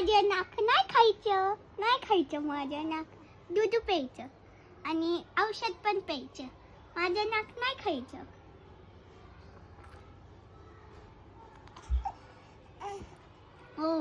माझं नाक नाही खायचं, नाही खायचं माझं नाक. दूध प्यायचं आणि औषध पण प्यायचं. माझं नाक नाही खायचं. हो.